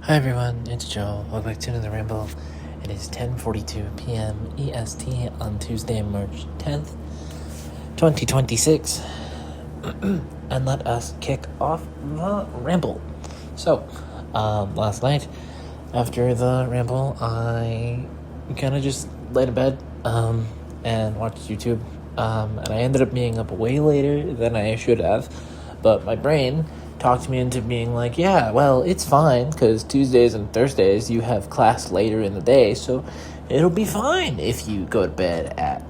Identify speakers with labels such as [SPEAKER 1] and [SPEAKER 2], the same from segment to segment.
[SPEAKER 1] Hi everyone, it's Joe. Welcome back to another ramble. It is 10:42 p.m. EST on Tuesday, March 10th, 2026. And let us kick off the ramble. So, last night, after the ramble, I kind of just laid in bed and watched YouTube. And I ended up being up way later than I should have. But my brain talked me into being like, yeah, well, it's fine, because Tuesdays and Thursdays you have class later in the day, so it'll be fine if you go to bed at,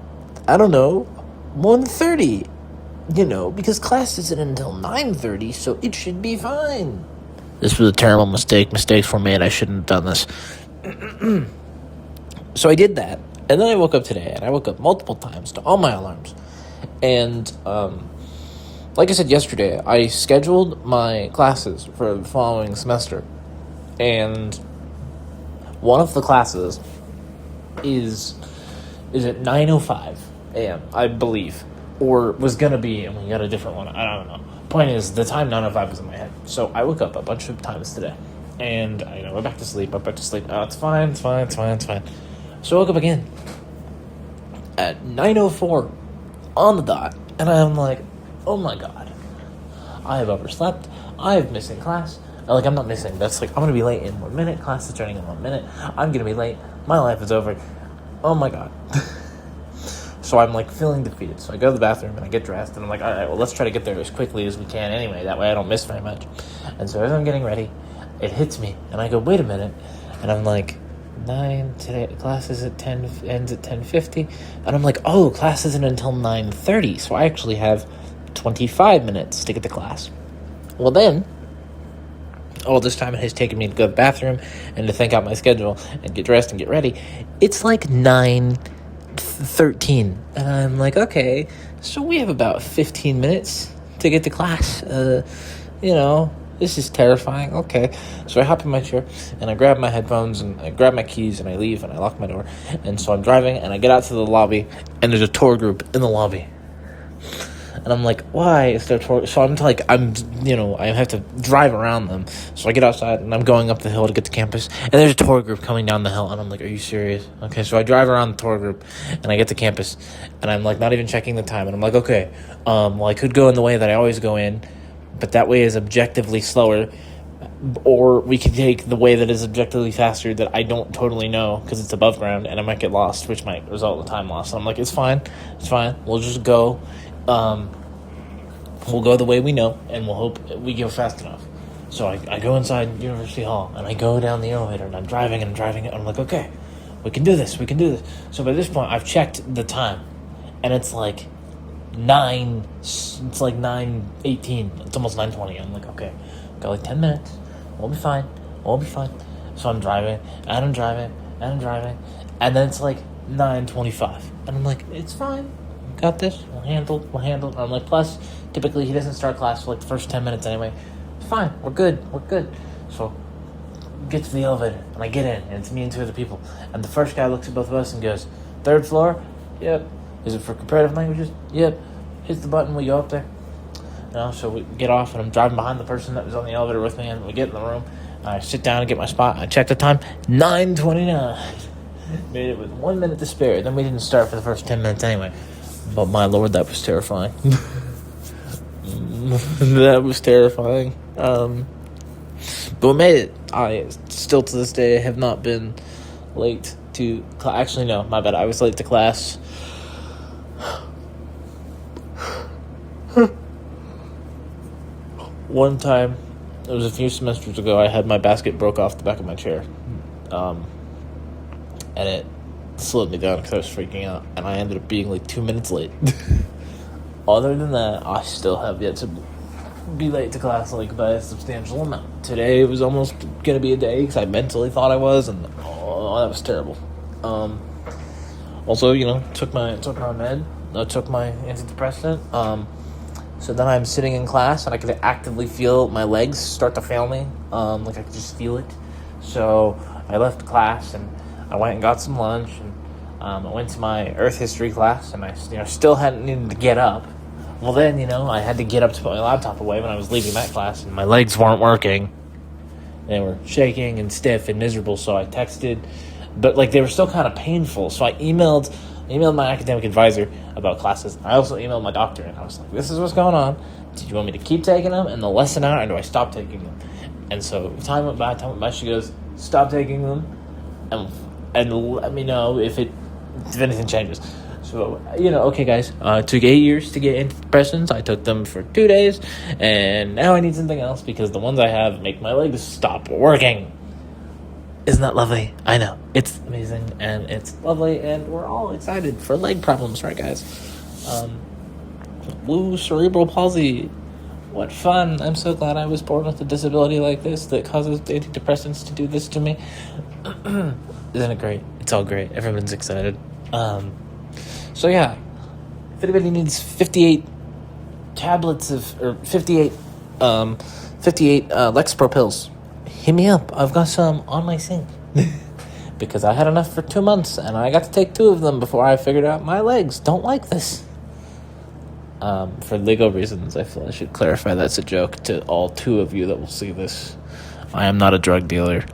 [SPEAKER 1] 1:30, because class isn't until 9:30, so it should be fine. This was a terrible mistake. Mistakes were made. I shouldn't have done this. So I did that, and then I woke up today, and I woke up multiple times to all my alarms, and, like I said yesterday, I scheduled my classes for the following semester, and one of the classes is at 9:05 a.m., I believe, or was going to be, and we got a different one, I don't know. Point is, the time 9:05 was in my head, so I woke up a bunch of times today, and I went back to sleep, oh, it's fine. So I woke up again at 9:04 on the dot, and I'm like, oh my god, I have overslept, I have missing class. I'm not missing, that's I'm gonna be late in 1 minute, class is starting in 1 minute, I'm gonna be late, my life is over, oh my god. So I'm feeling defeated, so I go to the bathroom and I get dressed, and I'm like, alright, well, let's try to get there as quickly as we can anyway, that way I don't miss very much. And so as I'm getting ready, it hits me, and I go, wait a minute, and I'm like, 9 today, class is at 10, ends at 10:50, and I'm like, oh, class isn't until 9:30, so I actually have 25 minutes to get to class. Well then, all this time it has taken me to go to the bathroom and to think out my schedule and get dressed and get ready. It's 9:13, and I'm like, okay, so we have about 15 minutes to get to class. This is terrifying. Okay, so I hop in my chair and I grab my headphones and I grab my keys and I leave and I lock my door. And so I'm driving and I get out to the lobby and there's a tour group in the lobby. And I'm like, why is there a tour? So I have to drive around them. So I get outside and I'm going up the hill to get to campus. And there's a tour group coming down the hill. And I'm like, are you serious? Okay, so I drive around the tour group and I get to campus. And I'm not even checking the time. And I'm like, okay, I could go in the way that I always go in, but that way is objectively slower. Or we could take the way that is objectively faster that I don't totally know because it's above ground and I might get lost, which might result in time loss. So I'm like, it's fine. We'll just go. We'll go the way we know, and we'll hope we go fast enough. So I go inside University Hall, and I go down the elevator, and I'm driving, and I'm like, okay, we can do this. So by this point, I've checked the time, and it's 9, it's 9:18, it's almost 9:20, I'm like, okay, got 10 minutes, we'll be fine. So I'm driving, and and then it's 9:25, and I'm like, it's fine. Got this, we'll handle. I'm like, plus, typically he doesn't start class for the first 10 minutes anyway. It's fine, we're good. So, get to the elevator, and I get in, and it's me and two other people. And the first guy looks at both of us and goes, 3rd floor? Yep. Is it for comparative languages? Yep. Hits the button, we go up there. So we get off, and I'm driving behind the person that was on the elevator with me, and we get in the room. I sit down and get my spot, I check the time, 9:29. Made it with 1 minute to spare. Then we didn't start for the first 10 minutes anyway. But my lord, that was terrifying. That was terrifying. But we made it. I still to this day have not been late to class. Actually, no, my bad. I was late to class. One time, it was a few semesters ago, I had my basket broke off the back of my chair. And it slowed me down because I was freaking out, and I ended up being 2 minutes late. Other than that, I still have yet to be late to class by a substantial amount. Today was almost gonna be a day because I mentally thought I was, and that was terrible. Also, took my med, took my antidepressant. So then I'm sitting in class and I could actively feel my legs start to fail me. I could just feel it. So I left class and I went and got some lunch, and I went to my Earth history class, and I still hadn't needed to get up. Well then, I had to get up to put my laptop away when I was leaving that class, and my legs weren't working. they were shaking and stiff and miserable. So I texted, but like they were still kind of painful. So I emailed my academic advisor about classes. I also emailed my doctor, and I was like, "This is what's going on. Do you want me to keep taking them and they'll lessen out, or do I stop taking them?" And so time went by. She goes, "Stop taking them, and let me know if anything changes." So, okay, guys. It took 8 years to get antidepressants. I took them for 2 days, and now I need something else because the ones I have make my legs stop working. Isn't that lovely? I know. It's amazing, and it's lovely, and we're all excited for leg problems, right, guys? Woo, cerebral palsy. What fun. I'm so glad I was born with a disability like this that causes antidepressants to do this to me. Isn't it great? It's all great. Everyone's excited. So yeah, if anybody needs 58 tablets or 58 Lexapro pills, hit me up. I've got some on my sink. Because I had enough for 2 months, and I got to take 2 of them before I figured out my legs don't like this. For legal reasons, I feel I should clarify that's a joke to all 2 of you that will see this. I am not a drug dealer.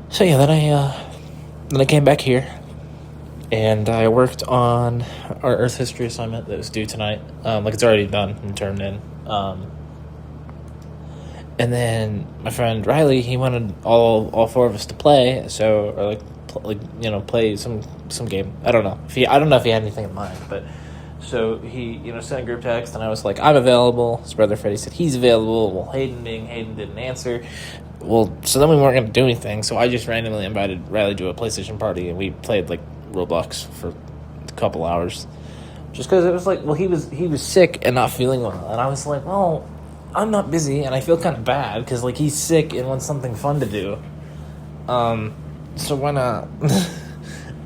[SPEAKER 1] So yeah, then I came back here, and I worked on our Earth history assignment that was due tonight. It's already done and turned in. And then my friend Riley, he wanted all 4 of us to play, play some game. I don't know if he had anything in mind, but so he sent a group text, and I was like, I'm available. His brother Freddie said he's available. Well, Hayden didn't answer. Well, so then we weren't going to do anything, so I just randomly invited Riley to a PlayStation party, and we played, Roblox for a couple hours. Just because it was he was sick and not feeling well, and I was like, well, I'm not busy, and I feel kind of bad, because, he's sick and wants something fun to do. So why not?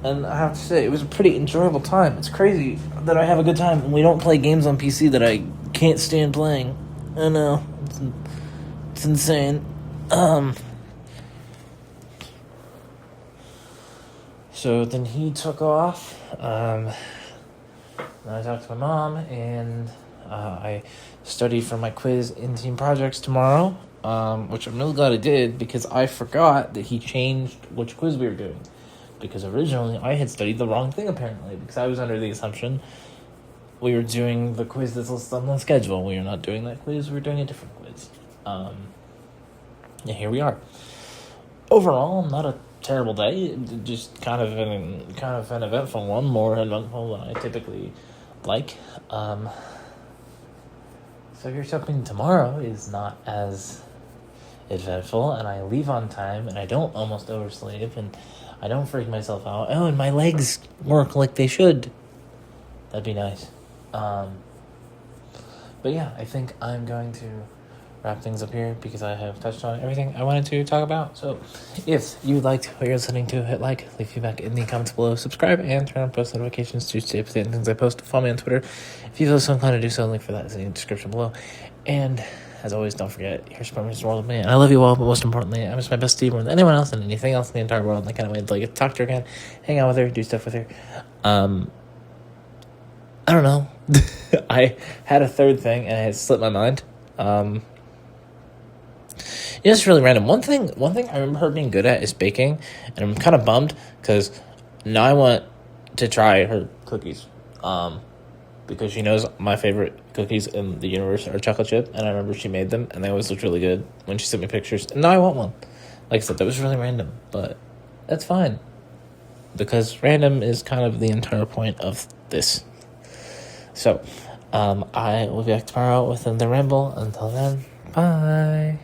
[SPEAKER 1] And I have to say, it was a pretty enjoyable time. It's crazy that I have a good time when we don't play games on PC that I can't stand playing. I know. It's insane. So then he took off. Then I talked to my mom, and I studied for my quiz in team projects tomorrow, which I'm really glad I did, because I forgot that he changed which quiz we were doing. Because originally I had studied the wrong thing, apparently, because I was under the assumption we were doing the quiz that's listed on the schedule. We were not doing that quiz, we were doing a different quiz. And here we are. Overall, not a terrible day, just kind of an eventful one, more eventful than I typically like. So here's hoping tomorrow is not as eventful, and I leave on time, and I don't almost oversleep, and I don't freak myself out. Oh, and my legs work like they should. That'd be nice. But yeah, I think I'm going to wrap things up here because I have touched on everything I wanted to talk about. So if you liked what you're listening to, hit like, leave feedback in the comments below, subscribe, and turn on post notifications to stay up to date on things I post. Follow me on Twitter if you feel so inclined to do so. Link for that is in the description below. And as always, don't forget, your support means the world to me, and I love you all, but most importantly, I miss my bestie more than anyone else and anything else in the entire world, and I can't wait to talk to her again, hang out with her, do stuff with her. I don't know. I had a third thing, and it had slipped my mind. It's really random. One thing I remember her being good at is baking, and I'm kind of bummed, because now I want to try her cookies. Because she knows my favorite cookies in the universe are chocolate chip, and I remember she made them, and they always looked really good when she sent me pictures, and now I want one. Like I said, that was really random, but that's fine, because random is kind of the entire point of this. So, I will be back tomorrow with another ramble. Until then, bye.